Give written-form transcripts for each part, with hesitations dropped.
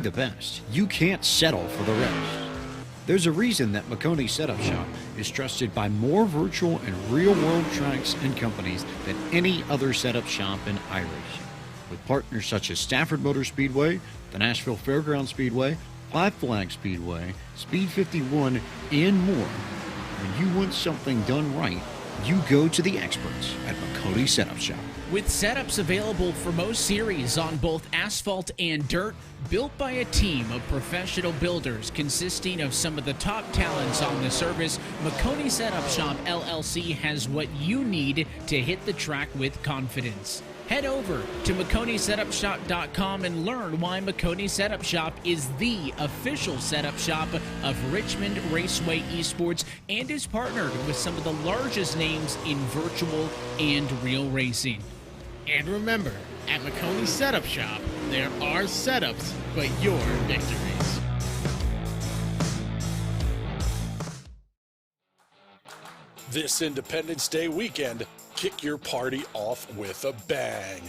the best, you can't settle for the rest. There's a reason that McConey Setup Shop is trusted by more virtual and real-world tracks and companies than any other setup shop in iRacing. With partners such as Stafford Motor Speedway, the Nashville Fairgrounds Speedway, Five Flag Speedway, Speed 51, and more. When you want something done right, you go to the experts at McConey Setup Shop. With setups available for most series on both asphalt and dirt, built by a team of professional builders consisting of some of the top talents on the service, McConey Setup Shop LLC has what you need to hit the track with confidence. Head over to McConeySetupShop.com and learn why McConey Setup Shop is the official setup shop of Richmond Raceway Esports and is partnered with some of the largest names in virtual and real racing. And remember, at McConey Setup Shop, there are setups, but your victories. This Independence Day weekend, kick your party off with a bang.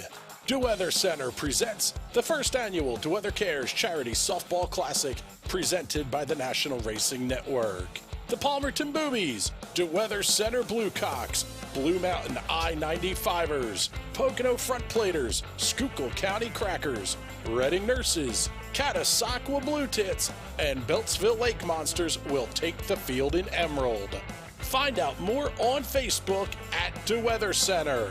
DeWeather Center presents the first annual DeWeather Cares Charity Softball Classic presented by the National Racing Network. The Palmerton Boobies, DeWeather Center Bluecocks, Blue Mountain I-95ers, Pocono Front Platers, Schuylkill County Crackers, Reading Nurses, Catasauqua Blue Tits, and Beltsville Lake Monsters will take the field in Emerald. Find out more on Facebook at DeWeather Center.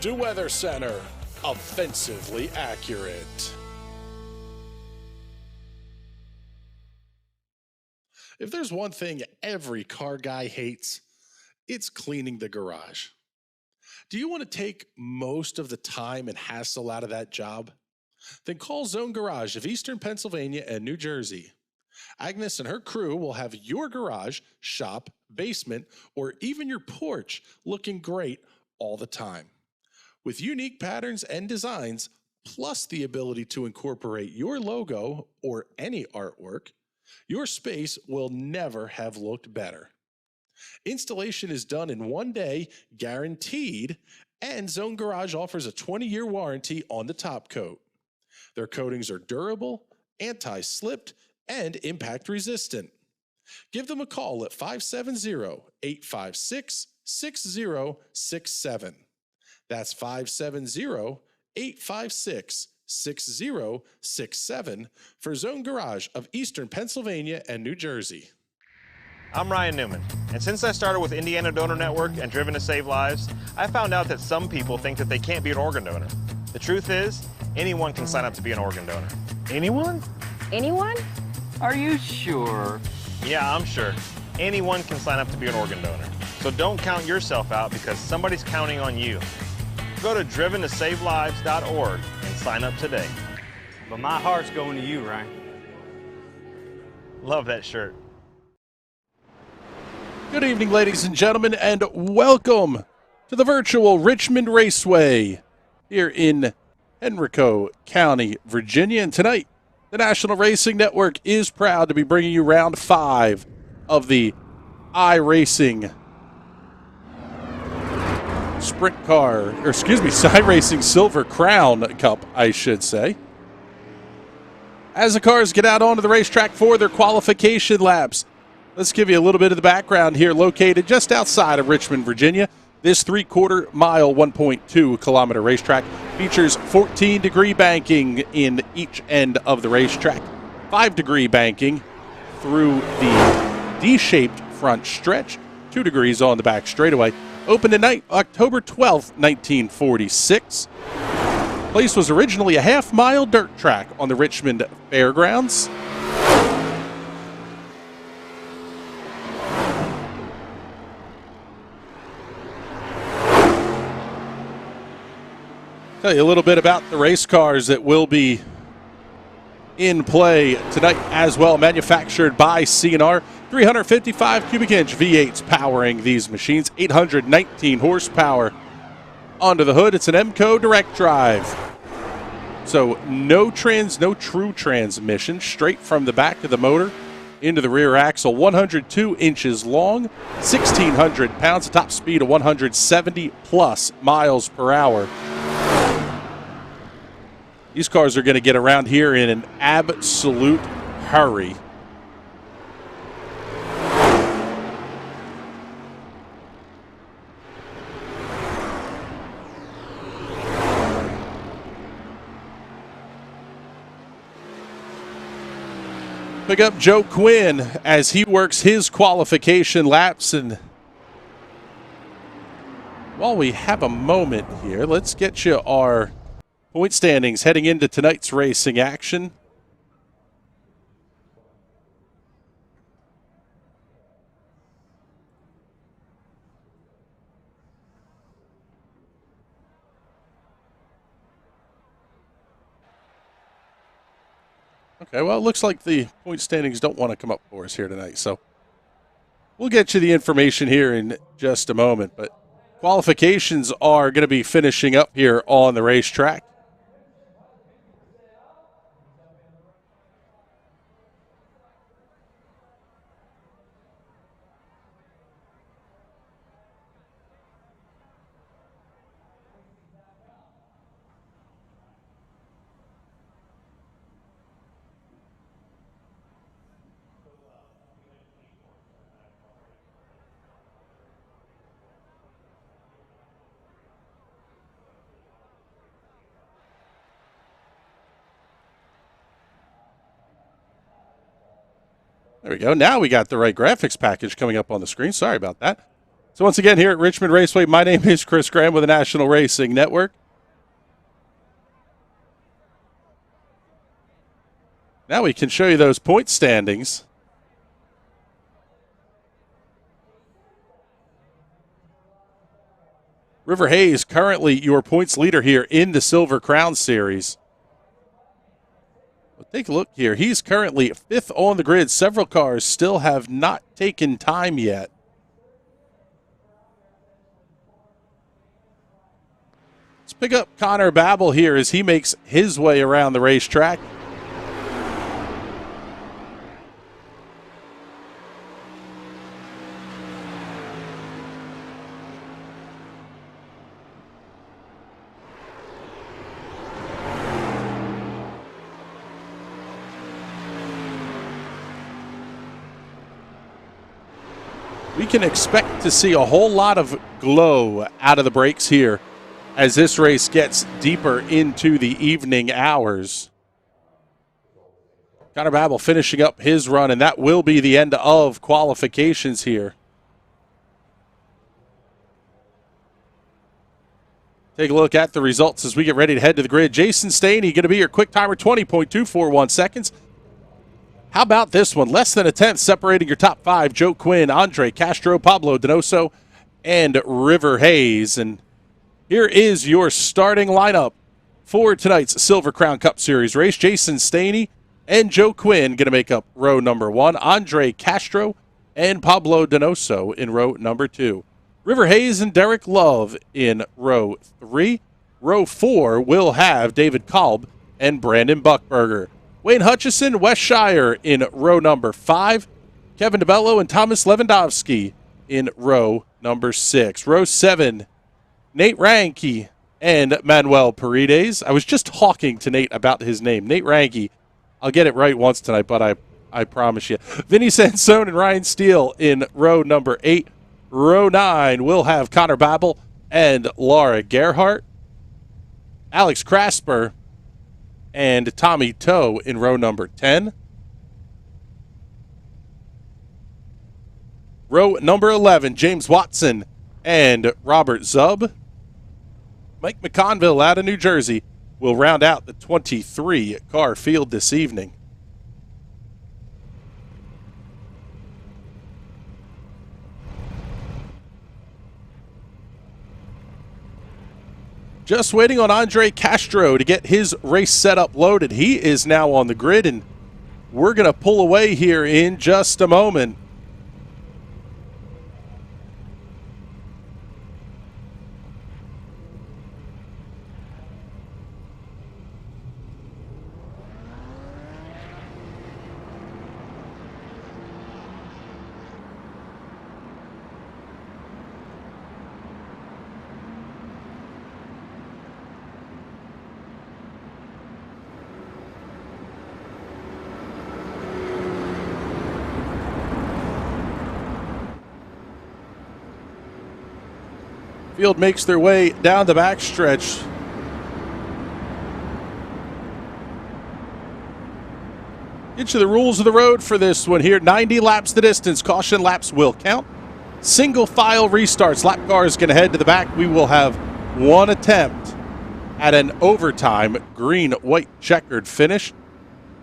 DeWeather Center, offensively accurate. If there's one thing every car guy hates, it's cleaning the garage. Do you want to take most of the time and hassle out of that job? Then call Zone Garage of Eastern Pennsylvania and New Jersey. Agnes and her crew will have your garage, shop, basement, or even your porch looking great all the time. With unique patterns and designs, plus the ability to incorporate your logo or any artwork, your space will never have looked better. Installation is done in 1 day, guaranteed, and Zone Garage offers a 20-year warranty on the top coat. Their coatings are durable, anti-slipped, and impact resistant. Give them a call at 570-856-6067. That's 570-856-6067 for Zone Garage of Eastern Pennsylvania and New Jersey. I'm Ryan Newman, and since I started with Indiana Donor Network and Driven to Save Lives, I found out that some people think that they can't be an organ donor. The truth is, anyone can sign up to be an organ donor. Anyone? Anyone? Are you sure? Yeah, I'm sure. Anyone can sign up to be an organ donor. So don't count yourself out because somebody's counting on you. Go to driventosavelives.org and sign up today. But my heart's going to you, Ryan. Love that shirt. Good evening, ladies and gentlemen, and welcome to the virtual Richmond Raceway here in Henrico County, Virginia. And tonight, the National Racing Network is proud to be bringing you round 5 of the iRacing iRacing Silver Crown Cup, I should say. As the cars get out onto the racetrack for their qualification laps, let's give you a little bit of the background here. Located just outside of Richmond, Virginia, this 3/4 mile, 1.2 kilometer racetrack features 14-degree banking in each end of the racetrack, 5-degree banking through the D-shaped front stretch, 2 degrees on the back straightaway. Opened tonight, October 12th, 1946. Place was originally a half-mile dirt track on the Richmond Fairgrounds. Tell you a little bit about the race cars that will be in play tonight as well. Manufactured by C&R, 355 cubic inch V8s powering these machines, 819 horsepower under the hood. It's an MCO direct drive. So no true transmission, straight from the back of the motor into the rear axle. 102 inches long, 1,600 pounds, a top speed of 170 plus miles per hour. These cars are going to get around here in an absolute hurry. Pick up Joe Quinn as he works his qualification laps. And while we have a moment here, let's get you our point standings heading into tonight's racing action. Okay, well, it looks like the point standings don't want to come up for us here tonight, so we'll get you the information here in just a moment. But qualifications are going to be finishing up here on the racetrack. There we go. Now we got the right graphics package coming up on the screen. Sorry about that. So once again, here at Richmond Raceway, my name is Chris Graham with the National Racing Network. Now we can show you those point standings. River Hayes currently your points leader here in the Silver Crown Series. Well, take a look here. He's currently 5th on the grid. Several cars still have not taken time yet. Let's pick up Connor Babel here as he makes his way around the racetrack. We can expect to see a whole lot of glow out of the brakes here as this race gets deeper into the evening hours. Connor Babel finishing up his run, and that will be the end of qualifications here. Take a look at the results as we get ready to head to the grid. Jason Staney going to be your quick timer, 20.241 seconds. How about this one? Less than a tenth separating your top 5. Joe Quinn, Andre Castro, Pablo Donoso, and River Hayes. And here is your starting lineup for tonight's Silver Crown Cup Series race. Jason Staney and Joe Quinn going to make up row number 1. Andre Castro and Pablo Donoso in row number 2. River Hayes and Derek Love in row 3. Row 4 will have David Kolb and Brandon Buckberger. Wayne Hutchison, Wes Shire in row number 5. Kevin DeBello and Thomas Lewandowski in row number 6. Row 7, Nate Ranke and Manuel Paredes. I was just talking to Nate about his name, Nate Ranke. I'll get it right once tonight, but I promise you. Vinny Sansone and Ryan Steele in row number 8. Row 9 will have Connor Babel and Laura Gerhart. Alex Krasper and Tommy Toe in row number 10. Row number 11, James Watson and Robert Zub. Mike McConville out of New Jersey will round out the 23-car field this evening. Just waiting on Andre Castro to get his race setup loaded. He is now on the grid, and we're going to pull away here in just a moment. Field makes their way down the backstretch. Get you the rules of the road for this one here. 90 laps the distance. Caution laps will count. Single file restarts. Lap car is going to head to the back. We will have one attempt at an overtime green, white, checkered finish.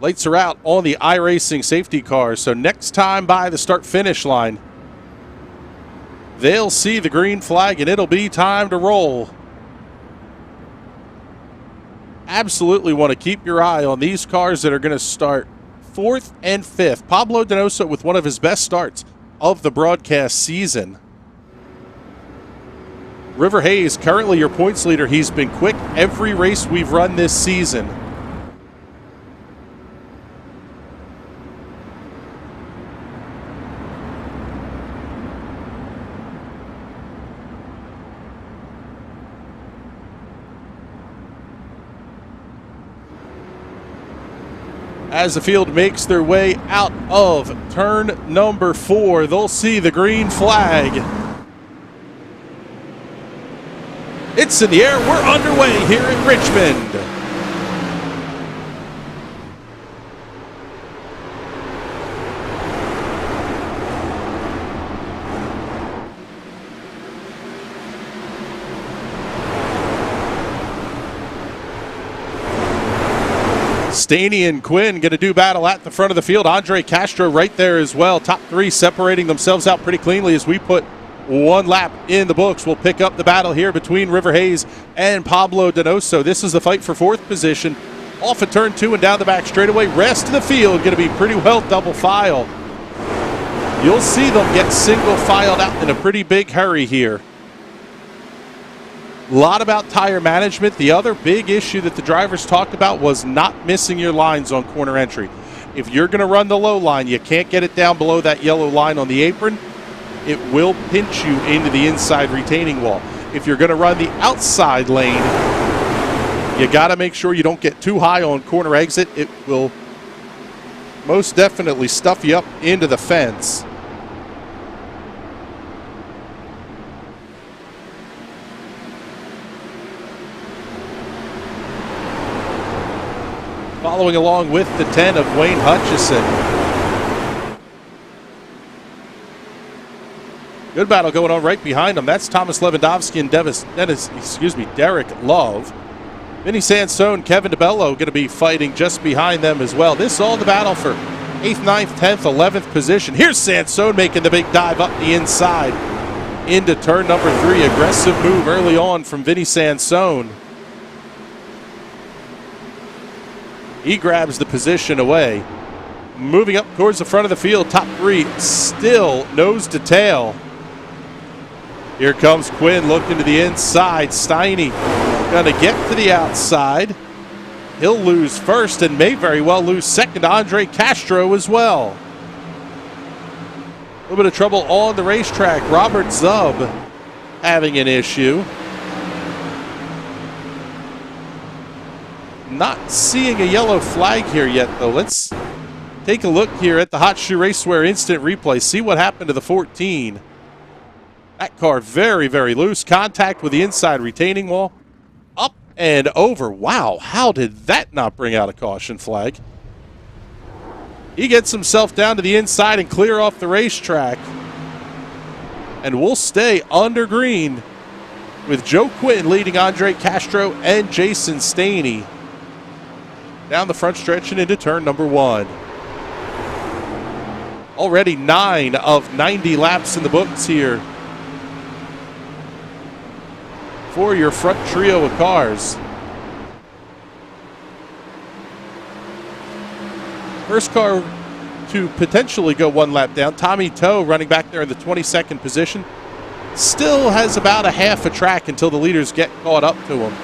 Lights are out on the iRacing safety car. So next time by the start-finish line, they'll see the green flag and it'll be time to roll. Absolutely want to keep your eye on these cars that are going to start 4th and 5th. Pablo Donoso with one of his best starts of the broadcast season. River Hayes, currently your points leader. He's been quick every race we've run this season. As the field makes their way out of turn number 4, they'll see the green flag. It's in the air. We're underway here at Richmond. Staney and Quinn going to do battle at the front of the field. Andre Castro right there as well. Top 3 separating themselves out pretty cleanly as we put one lap in the books. We'll pick up the battle here between River Hayes and Pablo Donoso. This is the fight for 4th position. Off of turn 2 and down the back straightaway. Rest of the field going to be pretty well double file. You'll see them get single filed out in a pretty big hurry here. A lot about tire management. The other big issue that the drivers talked about was not missing your lines on corner entry. If you're going to run the low line, you can't get it down below that yellow line on the apron. It will pinch you into the inside retaining wall. If you're going to run the outside lane, you got to make sure you don't get too high on corner exit. It will most definitely stuff you up into the fence. Following along with the 10 of Wayne Hutchison. Good battle going on right behind him. That's Thomas Lewandowski and Derek Love. Vinny Sansone, Kevin DeBello going to be fighting just behind them as well. This is all the battle for 8th, 9th, 10th, 11th position. Here's Sansone making the big dive up the inside into turn number 3. Aggressive move early on from Vinny Sansone. He grabs the position away. Moving up towards the front of the field, top 3 still nose to tail. Here comes Quinn looking to the inside. Steiny going to get to the outside. He'll lose first and may very well lose second to Andre Castro as well. A little bit of trouble on the racetrack. Robert Zub having an issue. Not seeing a yellow flag here yet, though. Let's take a look here at the Hot Shoe Racewear instant replay. See what happened to the 14. That car very, very loose. Contact with the inside retaining wall. Up and over. Wow, how did that not bring out a caution flag? He gets himself down to the inside and clear off the racetrack. And we'll stay under green with Joe Quinn leading Andre Castro and Jason Staney down the front stretch and into turn number 1. Already 9 of 90 laps in the books here for your front trio of cars. First car to potentially go 1 lap down, Tommy Toe running back there in the 22nd position. Still has about a half a track until the leaders get caught up to him.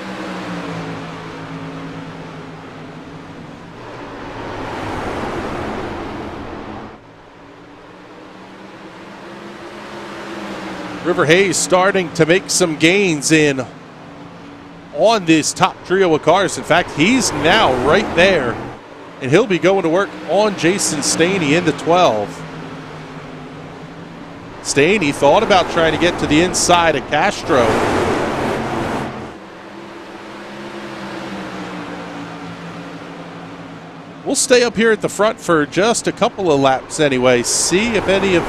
River Hayes starting to make some gains in on this top trio of cars. In fact, he's now right there, and he'll be going to work on Jason Staney in the 12. Staney thought about trying to get to the inside of Castro. We'll stay up here at the front for just a couple of laps anyway, see if any of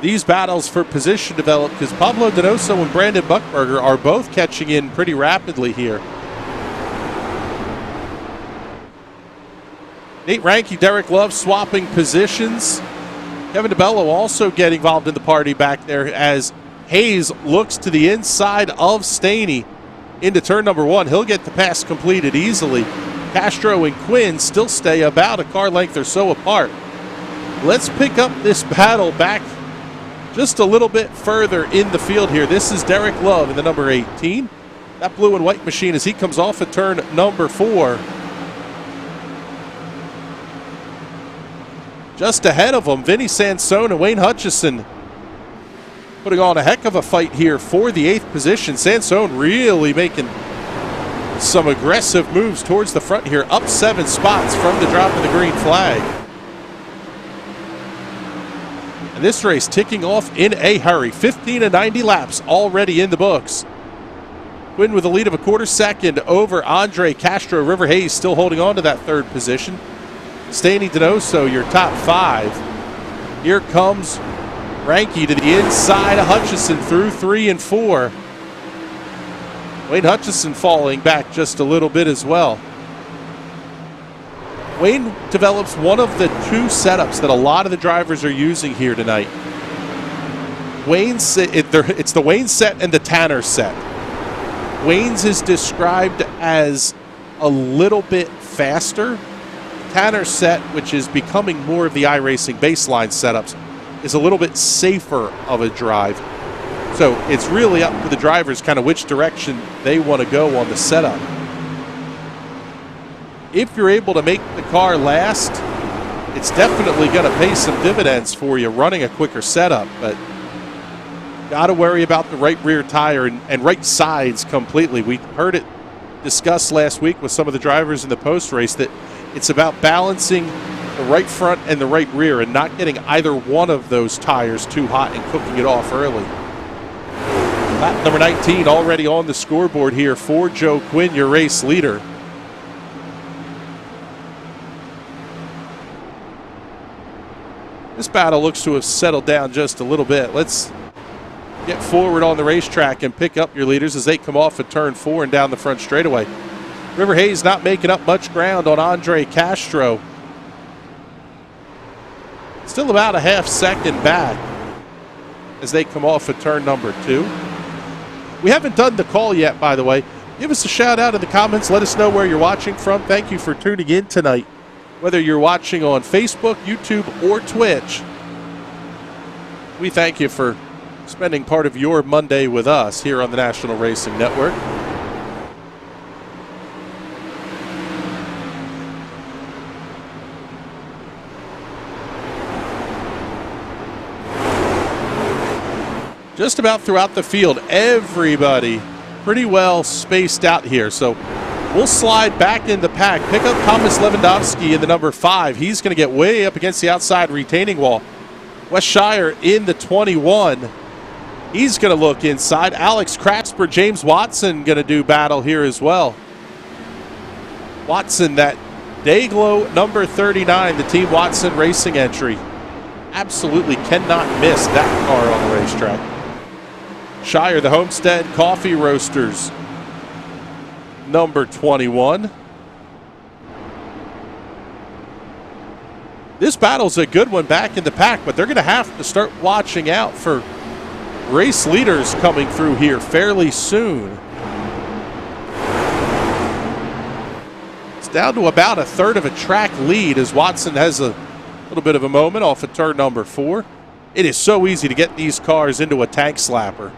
these battles for position develop, because Pablo Donoso and Brandon Buckberger are both catching in pretty rapidly here. Nate Ranke, Derek Love swapping positions. Kevin DeBello also getting involved in the party back there as Hayes looks to the inside of Staney into turn number 1. He'll get the pass completed easily. Castro and Quinn still stay about a car length or so apart. Let's pick up this battle back just a little bit further in the field here. This is Derek Love in the number 18. That blue and white machine as he comes off at turn number 4. Just ahead of him, Vinny Sansone and Wayne Hutchison putting on a heck of a fight here for the 8th position. Sansone really making some aggressive moves towards the front here, up 7 spots from the drop of the green flag. And this race ticking off in a hurry. 15 and 90 laps already in the books. Quinn with a lead of a quarter second over Andre Castro. River Hayes still holding on to that 3rd position. Staney Donoso, your top 5. Here comes Ranke to the inside of Hutchison through 3 and 4. Wayne Hutchison falling back just a little bit as well. Wayne develops one of the 2 setups that a lot of the drivers are using here tonight. It's the Wayne set and the Tanner set. Wayne's is described as a little bit faster. Tanner set, which is becoming more of the iRacing baseline setups, is a little bit safer of a drive. So it's really up to the drivers kind of which direction they want to go on the setup. If you're able to make the car last, it's definitely going to pay some dividends for you running a quicker setup, but got to worry about the right rear tire and right sides completely. We heard it discussed last week with some of the drivers in the post race that it's about balancing the right front and the right rear and not getting either one of those tires too hot and cooking it off early. Lap number 19 already on the scoreboard here for Joe Quinn, your race leader. This battle looks to have settled down just a little bit. Let's get forward on the racetrack and pick up your leaders as they come off at turn 4 and down the front straightaway. River Hayes not making up much ground on Andre Castro. Still about a half second back as they come off at turn number 2. We haven't done the call yet, by the way. Give us a shout out in the comments. Let us know where you're watching from. Thank you for tuning in tonight. Whether you're watching on Facebook, YouTube, or Twitch, we thank you for spending part of your Monday with us here on the National Racing Network. Just about throughout the field, everybody pretty well spaced out here. So we'll slide back in the pack, pick up Thomas Lewandowski in the number 5. He's going to get way up against the outside retaining wall. Wes Shire in the 21. He's going to look inside. Alex Kratzper, James Watson going to do battle here as well. Watson, that Dayglow number 39, the Team Watson Racing entry. Absolutely cannot miss that car on the racetrack. Shire, the Homestead Coffee Roasters, number 21. This battle's a good one back in the pack, but they're going to have to start watching out for race leaders coming through here fairly soon. It's down to about a third of a track lead as Watson has a little bit of a moment off of turn number 4. It is so easy to get these cars into a tank slapper.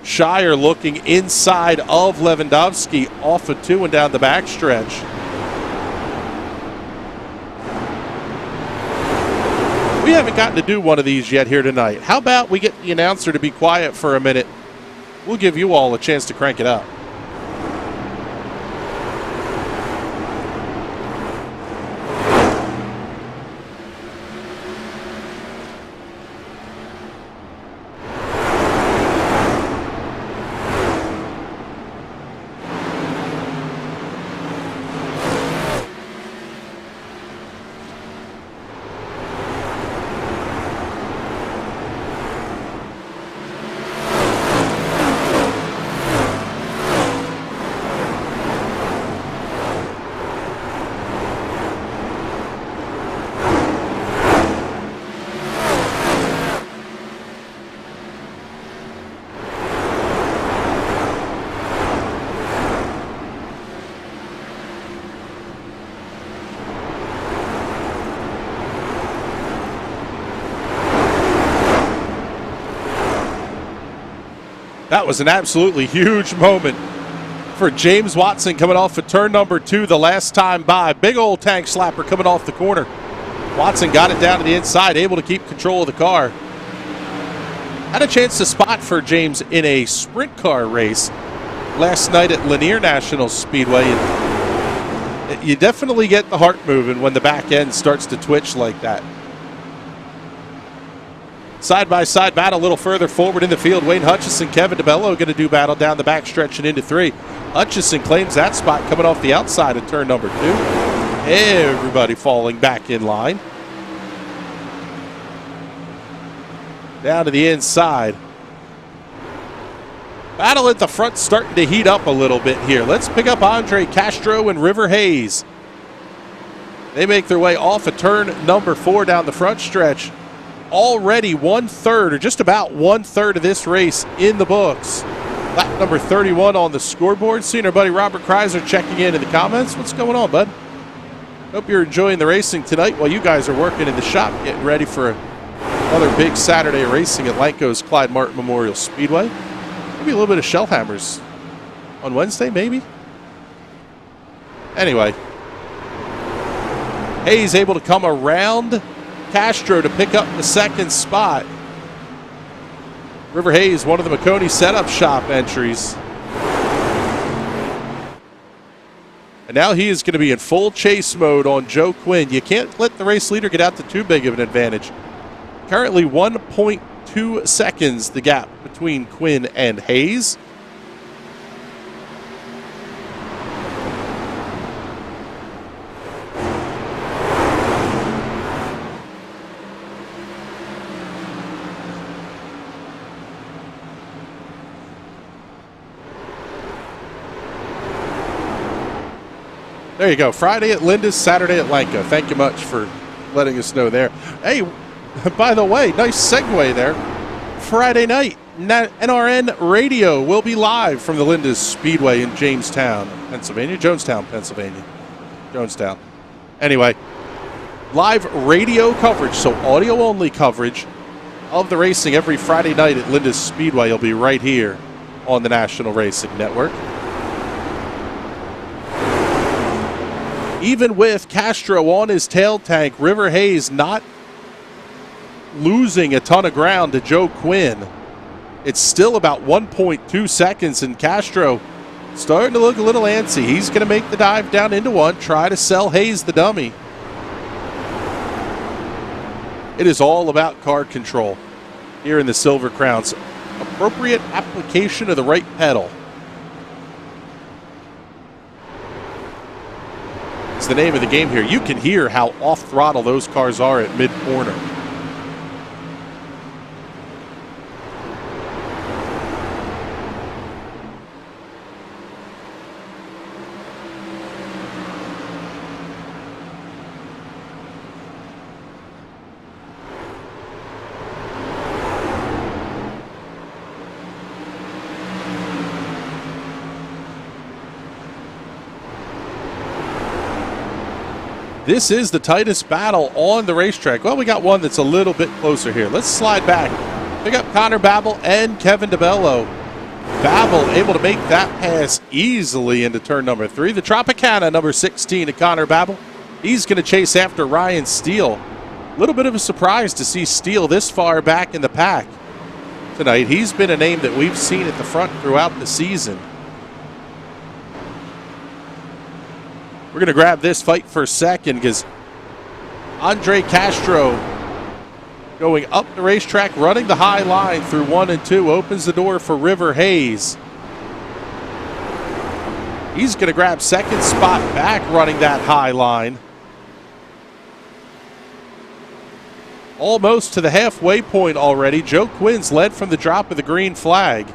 Shire looking inside of Lewandowski off of 2 and down the backstretch. We haven't gotten to do one of these yet here tonight. How about we get the announcer to be quiet for a minute? We'll give you all a chance to crank it up. That was an absolutely huge moment for James Watson coming off of turn number 2 the last time by. Big old tank slapper coming off the corner. Watson got it down to the inside, able to keep control of the car. Had a chance to spot for James in a sprint car race last night at Lanier National Speedway. And you definitely get the heart moving when the back end starts to twitch like that. Side-by-side battle a little further forward in the field. Wayne Hutchison, Kevin DeBello going to do battle down the backstretch and into 3. Hutchison claims that spot coming off the outside of turn number 2. Everybody falling back in line. Down to the inside. Battle at the front starting to heat up a little bit here. Let's pick up Andre Castro and River Hayes. They make their way off of turn number 4 down the front stretch. Already 1/3, or just about 1/3 of this race in the books. Lap number 31 on the scoreboard. Seeing our buddy Robert Kreiser checking in the comments. What's going on, bud? Hope you're enjoying the racing tonight while you guys are working in the shop, getting ready for another big Saturday of racing at Lanco's Clyde Martin Memorial Speedway. Maybe a little bit of Shellhammers on Wednesday, maybe? Anyway. Hayes able to come around Castro to pick up the second spot. River Hayes, one of the McConey setup shop entries. And now he is going to be in full chase mode on Joe Quinn. You can't let the race leader get out to too big of an advantage. Currently 1.2 seconds the gap between Quinn and Hayes. There you go. Friday at Linda's, Saturday at Lanco. Thank you much for letting us know there. Hey, by the way, nice segue there. Friday night, NRN Radio will be live from the Linda's Speedway in Jamestown, Pennsylvania. Jonestown, Pennsylvania. Jonestown. Anyway, live radio coverage, so audio-only coverage of the racing every Friday night at Linda's Speedway. You'll be right here on the National Racing Network. Even with Castro on his tail tank, River Hayes not losing a ton of ground to Joe Quinn. It's still about 1.2 seconds, and Castro starting to look a little antsy. He's going to make the dive down into 1, try to sell Hayes the dummy. It is all about car control here in the Silver Crowns. Appropriate application of the right pedal. It's the name of the game here. You can hear how off throttle those cars are at mid-corner. This is the tightest battle on the racetrack. Well, we got one that's a little bit closer here. Let's slide back. Pick up Connor Babel and Kevin DeBello. Babel able to make that pass easily into turn number 3. The Tropicana, number 16 to Connor Babel. He's going to chase after Ryan Steele. A little bit of a surprise to see Steele this far back in the pack tonight. He's been a name that we've seen at the front throughout the season. We're going to grab this fight for a second because Andre Castro going up the racetrack, running the high line through 1 and 2, opens the door for River Hayes. He's going to grab second spot back running that high line. Almost to the halfway point already. Joe Quinn's led from the drop of the green flag.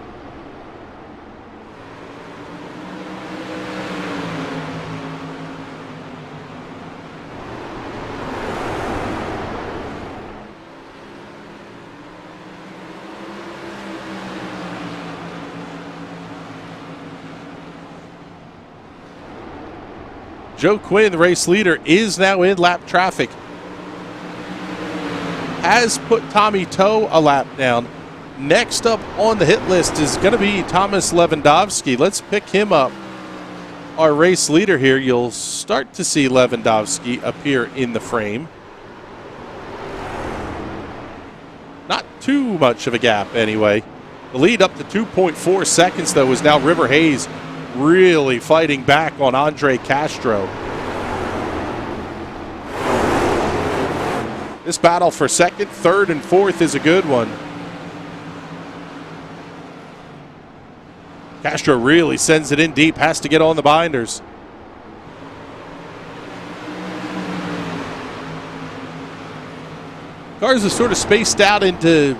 Joe Quinn, the race leader, is now in lap traffic. Has put Tommy Toe a lap down. next up on the hit list is going to be Thomas Lewandowski. Let's pick him up. Our race leader here, you'll start to see Lewandowski appear in the frame. Not too much of a gap anyway. The lead up to 2.4 seconds, though, is now River Hayes really fighting back on Andre Castro. This battle for second, third, and fourth is a good one. Castro really sends it in deep, has to get on the binders. Cars are sort of spaced out into,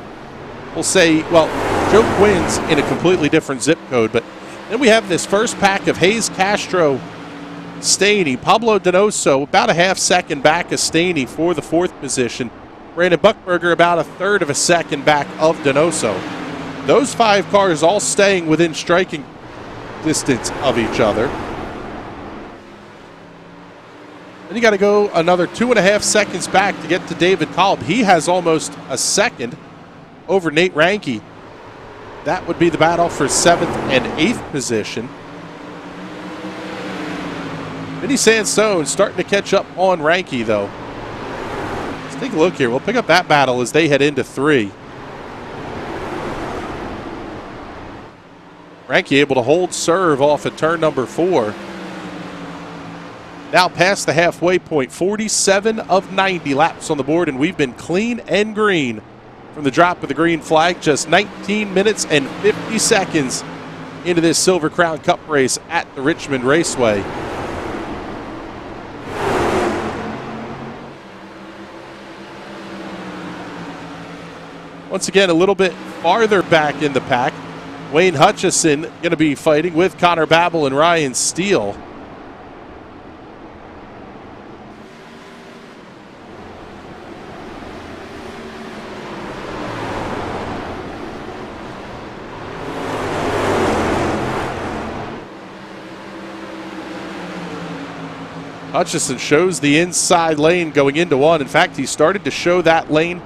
we'll say, well, Joe Quinn's in a completely different zip code, but then we have this first pack of Hayes, Castro, Staney, Pablo Donoso, about a half second back of Staney for the fourth position. Brandon Buckberger about a third of a second back of Donoso. Those 5 cars all staying within striking distance of each other. Then you got to go another 2.5 seconds back to get to David Kolb. He has almost a second over Nate Ranke. That would be the battle for 7th and 8th position. Vinny Sansone starting to catch up on Ranke, though. Let's take a look here. We'll pick up that battle as they head into 3. Ranke able to hold serve off at turn number 4. Now past the halfway point, 47 of 90 laps on the board, and we've been clean and green from the drop of the green flag. Just 19 minutes and 50 seconds into this Silver Crown Cup race at the Richmond Raceway. Once again, a little bit farther back in the pack, Wayne Hutchison going to be fighting with Connor Babel and Ryan Steele. Hutchison shows the inside lane going into 1. In fact, he started to show that lane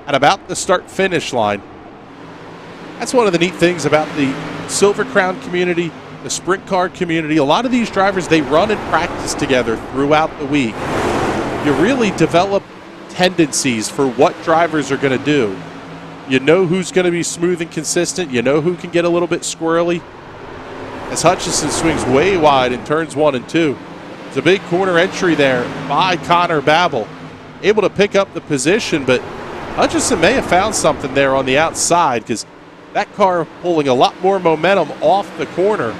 at about the start-finish line. That's one of the neat things about the Silver Crown community, the sprint car community. A lot of these drivers, they run and practice together throughout the week. You really develop tendencies for what drivers are going to do. You know who's going to be smooth and consistent. You know who can get a little bit squirrely. As Hutchison swings way wide in turns 1 and 2. It's a big corner entry there by Connor Babel. Able to pick up the position, but Hutchison may have found something there on the outside because that car pulling a lot more momentum off the corner.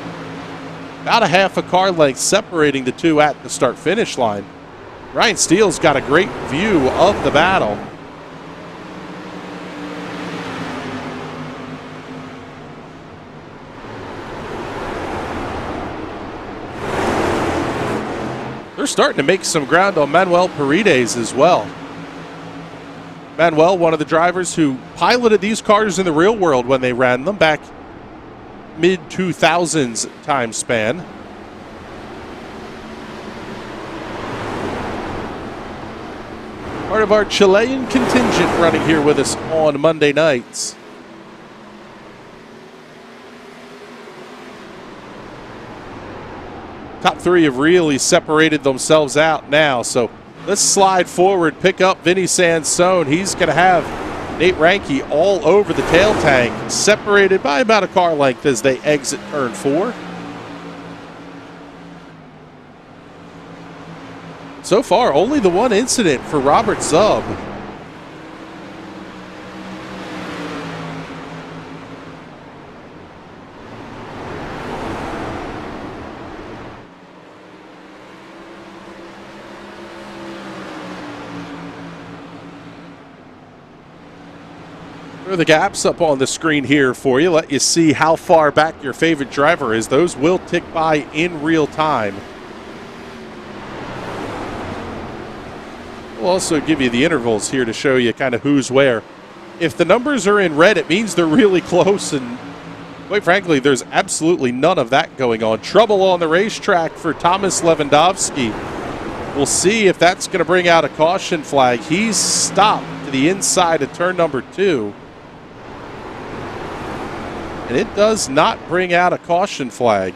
About a half a car length separating the two at the start-finish line. Ryan Steele's got a great view of the battle. They're starting to make some ground on Manuel Paredes as well. Manuel, one of the drivers who piloted these cars in the real world when they ran them back mid-2000s time span. Part of our Chilean contingent running here with us on Monday nights. Top 3 have really separated themselves out now, so let's slide forward, pick up Vinny Sansone. He's going to have Nate Ranke all over the tail tank, separated by about a car length as they exit turn 4. So far, only the one incident for Robert Zub. Throw the gaps up on the screen here for you. Let you see how far back your favorite driver is. Those will tick by in real time. We'll also give you the intervals here to show you kind of who's where. If the numbers are in red, it means they're really close, and quite frankly, there's absolutely none of that going on. Trouble on the racetrack for Thomas Lewandowski. We'll see if that's going to bring out a caution flag. He's stopped to the inside of turn number 2. And it does not bring out a caution flag.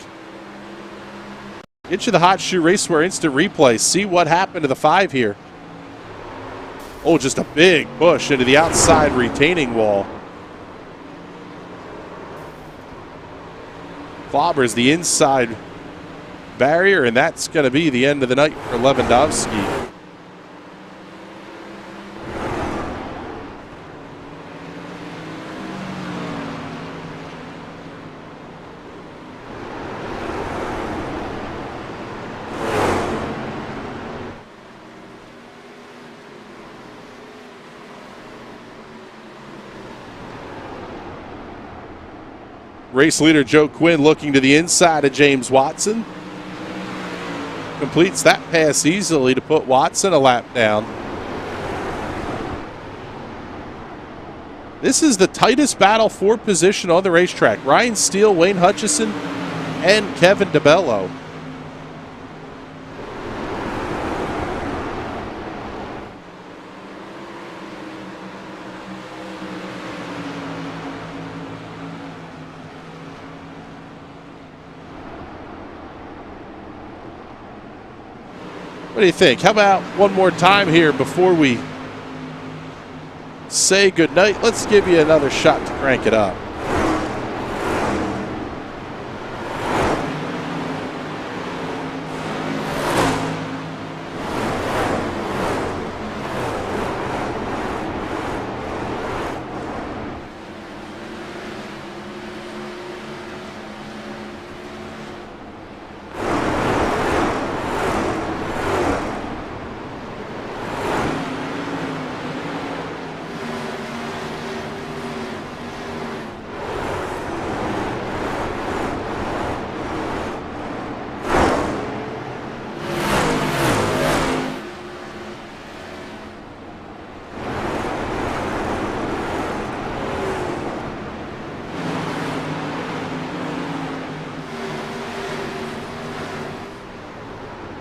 Get you the Hot Shoe Racewear instant replay. See what happened to the 5 here. Oh, just a big push into the outside retaining wall. Clobbers the inside barrier, and that's going to be the end of the night for Lewandowski. Race leader Joe Quinn looking to the inside of James Watson. Completes that pass easily to put Watson a lap down. This is the tightest battle for position on the racetrack. Ryan Steele, Wayne Hutchison, and Kevin DeBello. What do you think? How about one more time here before we say goodnight? Let's give you another shot to crank it up.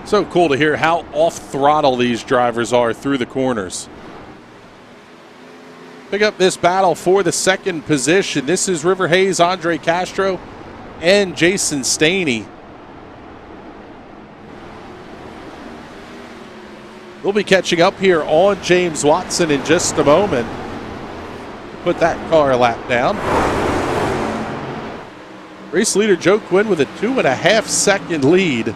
So cool to hear how off throttle these drivers are through the corners. Pick up this battle for the second position. This is River Hayes, Andre Castro, and Jason Staney. We'll be catching up here on James Watson in just a moment. Put that car a lap down. Race leader Joe Quinn with a 2.5-second lead.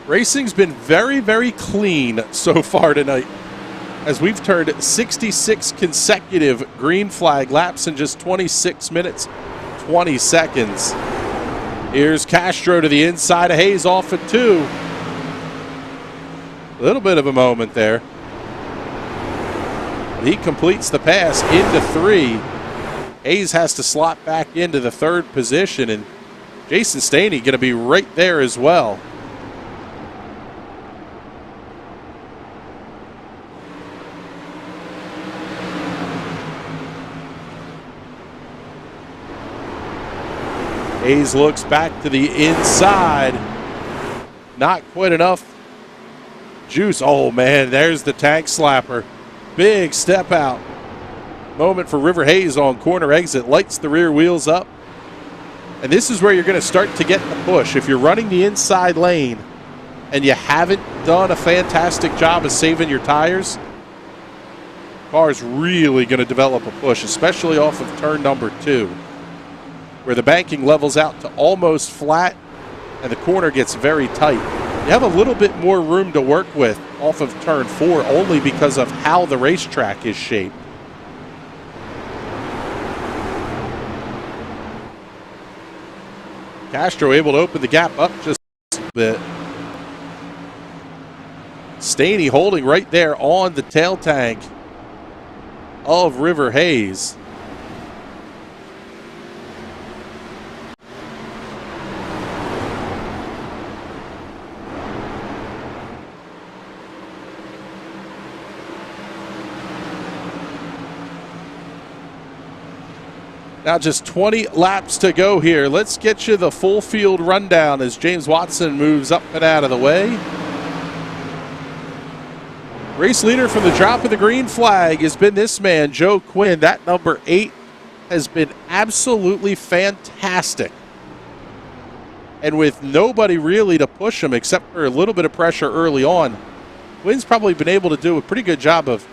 Racing's been very, very clean so far tonight, as we've turned 66 consecutive green flag laps in just 26 minutes, 20 seconds. Here's Castro to the inside of Hayes off at 2. A little bit of a moment there. He completes the pass into 3. Hayes has to slot back into the 3rd position, and Jason Staney going to be right there as well. Hayes looks back to the inside. Not quite enough juice. Oh, man, there's the tank slapper. Big step out. Moment for River Hayes on corner exit. Lights the rear wheels up. And this is where you're going to start to get the push. If you're running the inside lane and you haven't done a fantastic job of saving your tires, the car's really going to develop a push, especially off of turn number 2. Where the banking levels out to almost flat and the corner gets very tight. You have a little bit more room to work with off of turn 4 only because of how the racetrack is shaped. Castro able to open the gap up just a bit. Staney holding right there on the tail tank of River Hayes. Now just 20 laps to go here. Let's get you the full field rundown as James Watson moves up and out of the way. Race leader from the drop of the green flag has been this man, Joe Quinn. That number 8 has been absolutely fantastic. And with nobody really to push him except for a little bit of pressure early on, Quinn's probably been able to do a pretty good job of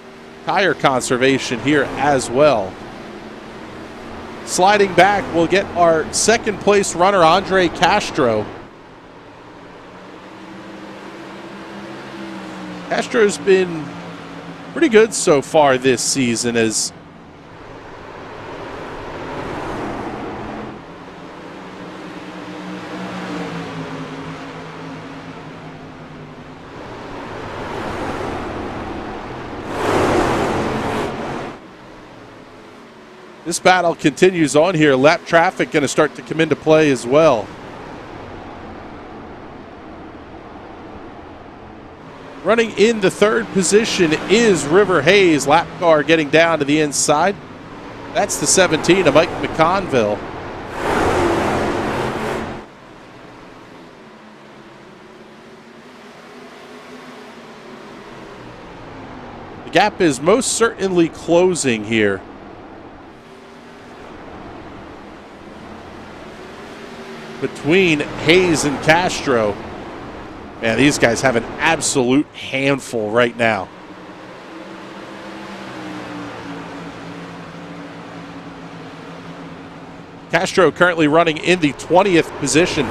tire conservation here as well. Sliding back, we'll get our second place runner, Andre Castro. Castro's been pretty good so far this season as this battle continues on here. Lap traffic going to start to come into play as well. Running in the third position is River Hayes. Lap car getting down to the inside. That's the 17 of Mike McConville. The gap is most certainly closing here. Between Hayes and Castro. Man, these guys have an absolute handful right now. Castro currently running in the 20th position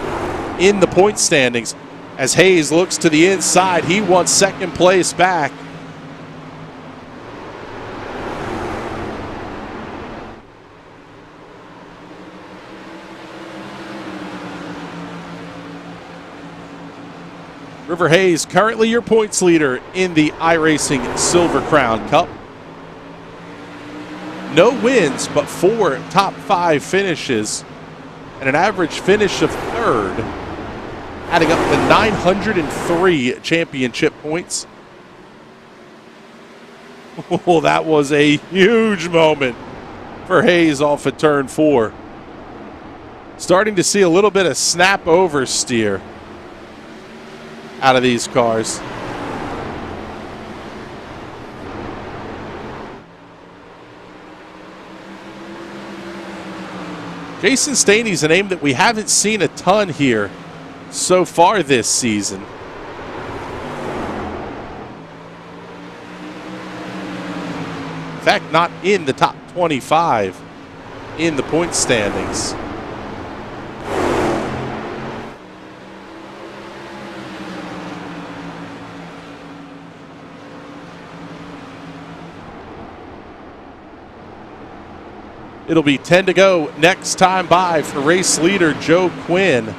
in the point standings. As Hayes looks to the inside, he wants second place back. River Hayes, currently your points leader in the iRacing Silver Crown Cup. No wins, but 4 top 5 finishes and an average finish of 3rd, adding up to 903 championship points. Oh, that was a huge moment for Hayes off of turn 4. Starting to see a little bit of snap oversteer out of these cars. Jason Staney's a name that we haven't seen a ton here so far this season. In fact, not in the top 25 in the point standings. It'll be 10 to go next time by for race leader Joe Quinn.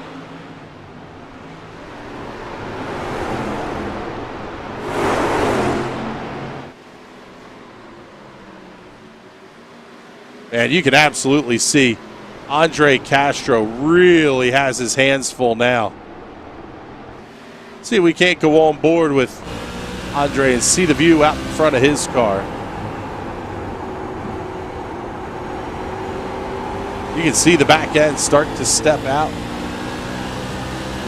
And you can absolutely see Andre Castro really has his hands full now. See if we can't go on board with Andre and see the view out in front of his car. You can see the back end start to step out.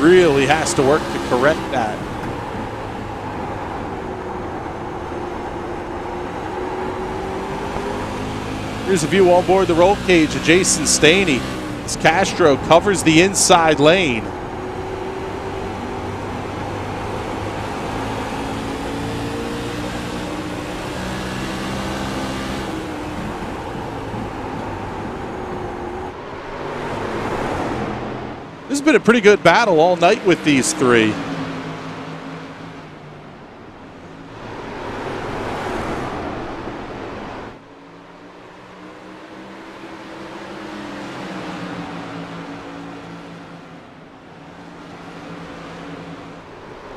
Really has to work to correct that. Here's a view on board the roll cage of Jason Staney as Castro covers the inside lane. This has been a pretty good battle all night with these three.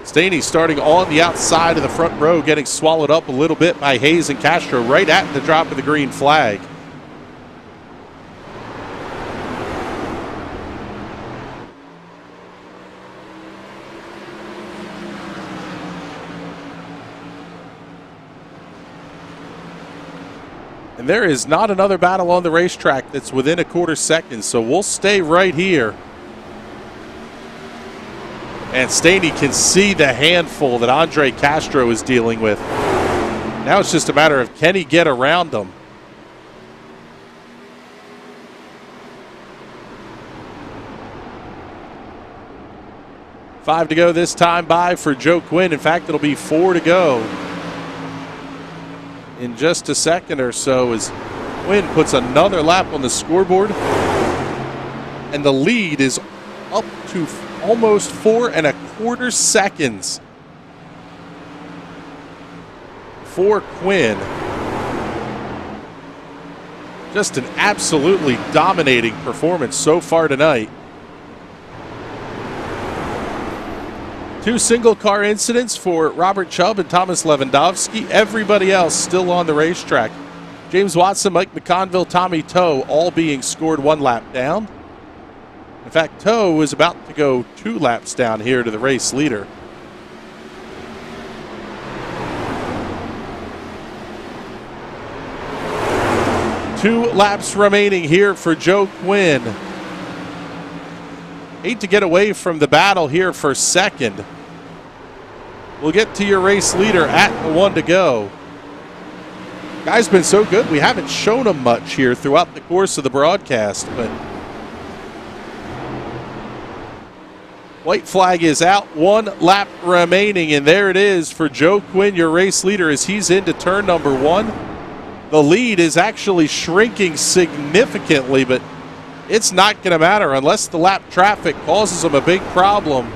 Staney starting on the outside of the front row, getting swallowed up a little bit by Hayes and Castro right at the drop of the green flag. And there is not another battle on the racetrack that's within a quarter second, so we'll stay right here. And Staney can see the handful that Andre Castro is dealing with. Now it's just a matter of, can he get around them? Five to go this time by for Joe Quinn. In fact, it'll be 4 to go in just a second or so as Quinn puts another lap on the scoreboard. And the lead is up to almost 4 1/4 seconds for Quinn. Just an absolutely dominating performance so far tonight. 2 single-car incidents for Robert Chubb and Thomas Lewandowski. Everybody else still on the racetrack. James Watson, Mike McConville, Tommy Toe all being scored 1 lap down. In fact, Toe is about to go 2 laps down here to the race leader. Two laps remaining here for Joe Quinn. Hate to get away from the battle here for second. We'll get to your race leader at the 1 to go. Guy's been so good, we haven't shown him much here throughout the course of the broadcast, but white flag is out, 1 lap remaining, and there it is for Joe Quinn, your race leader, as he's into turn number 1. The lead is actually shrinking significantly, but it's not going to matter unless the lap traffic causes him a big problem.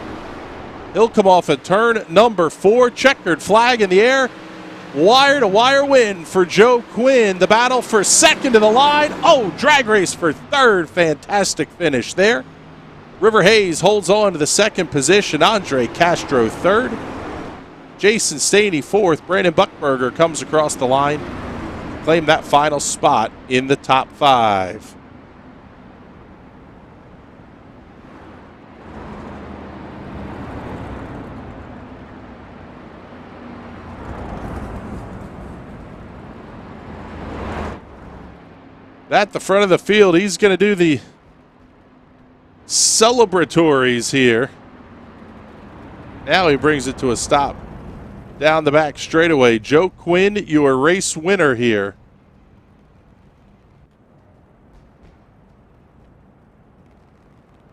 He'll come off at turn number 4. Checkered flag in the air. Wire-to-wire win for Joe Quinn. The battle for second to the line. Oh, drag race for third. Fantastic finish there. River Hayes holds on to the second position. Andre Castro third. Jason Staney fourth. Brandon Buckberger comes across the line. Claim that final spot in the top 5. At the front of the field, he's going to do the celebratories here. Now he brings it to a stop. Down the back straightaway. Joe Quinn, your race winner here.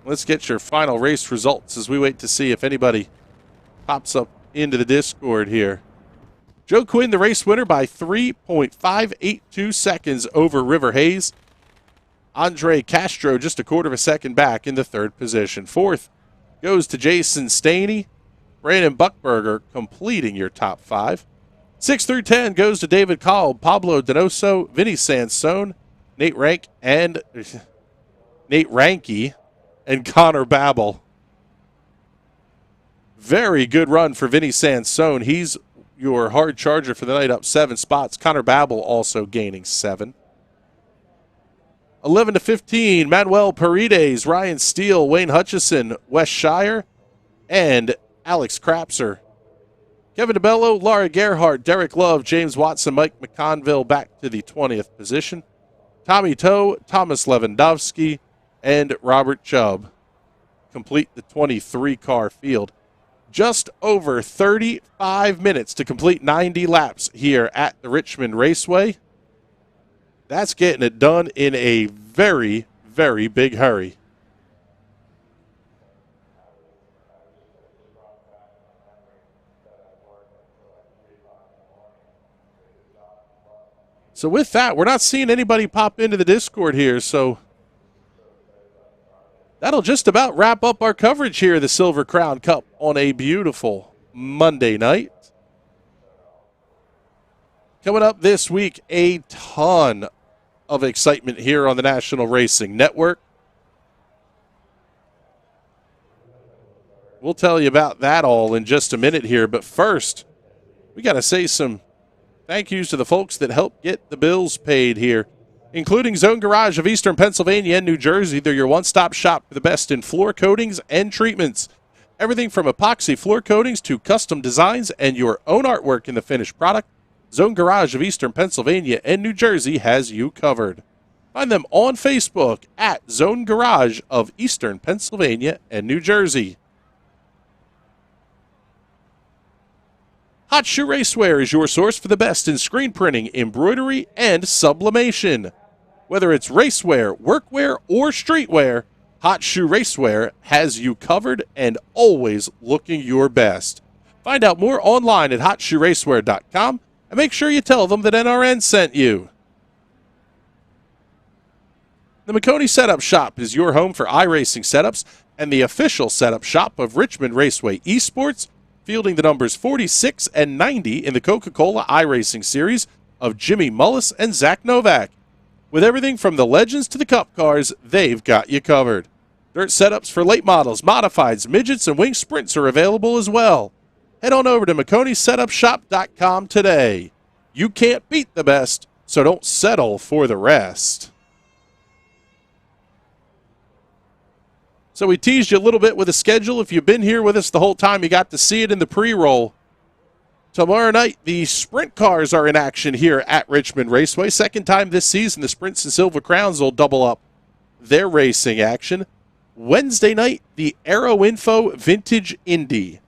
Let's get your final race results as we wait to see if anybody pops up into the Discord here. Joe Quinn, the race winner by 3.582 seconds over River Hayes. Andre Castro just a quarter of a second back in the third position. Fourth goes to Jason Staney. Brandon Buckberger completing your top 5. 6 through 10 goes to David Kolb, Pablo Donoso, Vinny Sansone, Nate Ranke, and Connor Babel. Very good run for Vinny Sansone. He's your hard charger for the night, up 7 spots. Connor Babel also gaining 7. 11 to 15, Manuel Paredes, Ryan Steele, Wayne Hutchison, Wes Shire, and Alex Crapser. Kevin DeBello, Laura Gerhardt, Derek Love, James Watson, Mike McConville back to the 20th position. Tommy Toe, Thomas Lewandowski, and Robert Chubb complete the 23-car field. Just over 35 minutes to complete 90 laps here at the Richmond Raceway. That's getting it done in a very, very big hurry. So with that, we're not seeing anybody pop into the Discord here, so that'll just about wrap up our coverage here of the Silver Crown Cup on a beautiful Monday night. Coming up this week, a ton of excitement here on the National Racing Network. We'll tell you about that all in just a minute here, but first, we got to say some thank yous to the folks that help get the bills paid here, including Zone Garage of Eastern Pennsylvania and New Jersey. They're your one-stop shop for the best in floor coatings and treatments. Everything from epoxy floor coatings to custom designs and your own artwork in the finished product. Zone Garage of Eastern Pennsylvania and New Jersey has you covered. Find them on Facebook at Zone Garage of Eastern Pennsylvania and New Jersey. Hot Shoe Racewear is your source for the best in screen printing, embroidery, and sublimation. Whether it's racewear, workwear, or streetwear, Hot Shoe Racewear has you covered and always looking your best. Find out more online at hotshoeracewear.com and make sure you tell them that NRN sent you. The McConey Setup Shop is your home for iRacing setups and the official setup shop of Richmond Raceway Esports, fielding the numbers 46 and 90 in the Coca-Cola iRacing series of Jimmy Mullis and Zach Novak. With everything from the Legends to the Cup cars, they've got you covered. Dirt setups for late models, modifieds, midgets, and wing sprints are available as well. Head on over to McConeySetupShop.com today. You can't beat the best, so don't settle for the rest. So we teased you a little bit with a schedule. If you've been here with us the whole time, you got to see it in the pre-roll. Tomorrow night, the sprint cars are in action here at Richmond Raceway. Second time this season, the Sprints and Silver Crowns will double up their racing action. Wednesday night, the Aero Info Vintage Indy.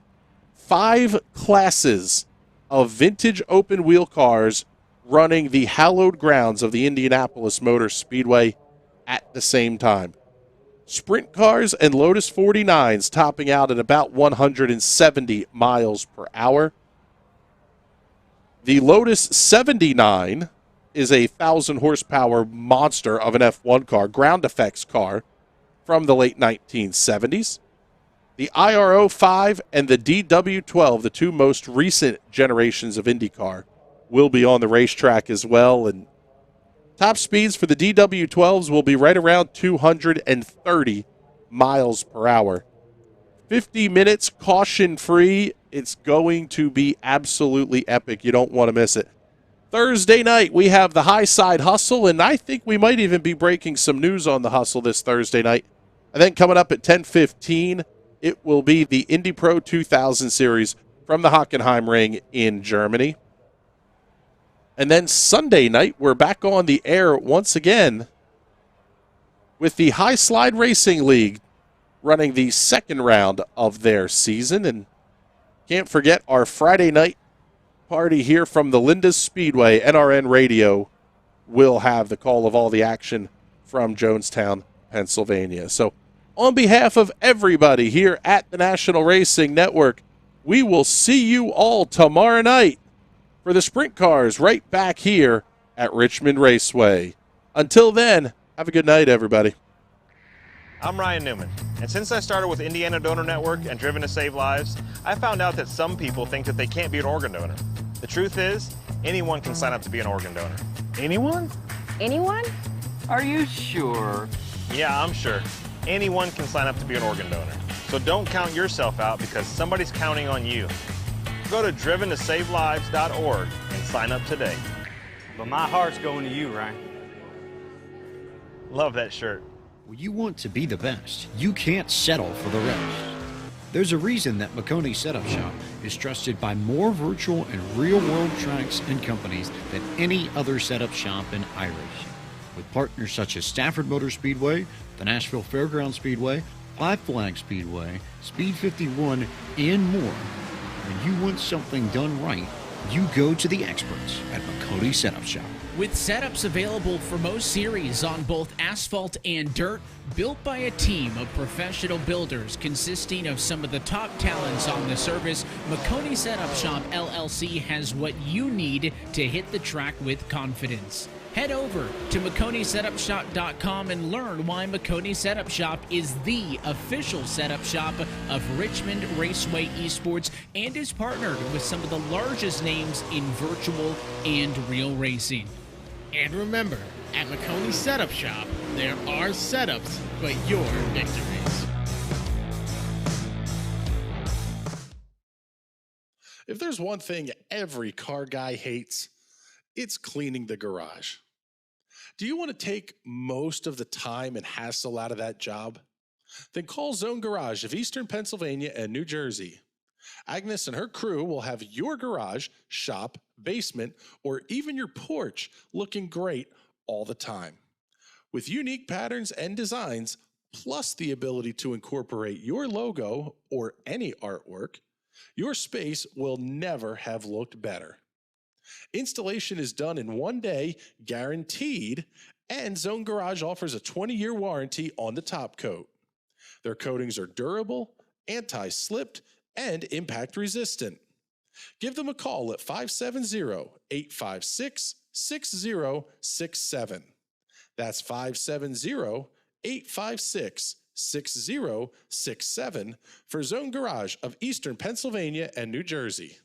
5 classes of vintage open wheel cars running the hallowed grounds of the Indianapolis Motor Speedway at the same time. Sprint cars and Lotus 49s topping out at about 170 miles per hour. The Lotus 79 is a 1,000 horsepower monster of an F1 car, ground effects car from the late 1970s. The IRO 5 and the DW12, the two most recent generations of IndyCar, will be on the racetrack as well. And top speeds for the DW12s will be right around 230 miles per hour. 50 minutes caution-free. It's going to be absolutely epic. You don't want to miss it. Thursday night, we have the High Side Hustle, and I think we might even be breaking some news on the Hustle this Thursday night. And then coming up at 10:15, it will be the Indy Pro 2000 Series from the Hockenheim Ring in Germany. And then Sunday night, we're back on the air once again with the High Slide Racing League running the second round of their season. And can't forget our Friday night party here from the Linda's Speedway. NRN Radio will have the call of all the action from Jonestown, Pennsylvania. So on behalf of everybody here at the National Racing Network, we will see you all tomorrow night for the sprint cars right back here at Richmond Raceway. Until then, have a good night, everybody. I'm Ryan Newman, and since I started with Indiana Donor Network and Driven to Save Lives, I found out that some people think that they can't be an organ donor. The truth is, anyone can sign up to be an organ donor. Anyone? Anyone? Are you sure? Yeah, I'm sure. Anyone can sign up to be an organ donor. So don't count yourself out because somebody's counting on you. Go to driventosavelives.org and sign up today. But my heart's going to you, Ryan. Love that shirt. When you want to be the best, you can't settle for the rest. There's a reason that McConey Setup Shop is trusted by more virtual and real-world tracks and companies than any other setup shop in iRacing. With partners such as Stafford Motor Speedway, the Nashville Fairgrounds Speedway, Five Flag Speedway, Speed 51, and more. When you want something done right, you go to the experts at McConey Setup Shop. With setups available for most series on both asphalt and dirt, built by a team of professional builders consisting of some of the top talents on the service, McConey Setup Shop LLC has what you need to hit the track with confidence. Head over to McConeySetupShop.com and learn why McConey Setup Shop is the official setup shop of Richmond Raceway Esports and is partnered with some of the largest names in virtual and real racing. And remember, at McConey Setup Shop, there are setups, but your victories. If there's one thing every car guy hates, it's cleaning the garage. Do you want to take most of the time and hassle out of that job? Then call Zone Garage of Eastern Pennsylvania and New Jersey. Agnes and her crew will have your garage, shop, basement, or even your porch looking great all the time. With unique patterns and designs, plus the ability to incorporate your logo or any artwork, your space will never have looked better. Installation is done in 1 day, guaranteed, and Zone Garage offers a 20-year warranty on the top coat. Their coatings are durable, anti-slipped, and impact resistant. Give them a call at 570-856-6067. That's 570-856-6067 for Zone Garage of Eastern Pennsylvania and New Jersey.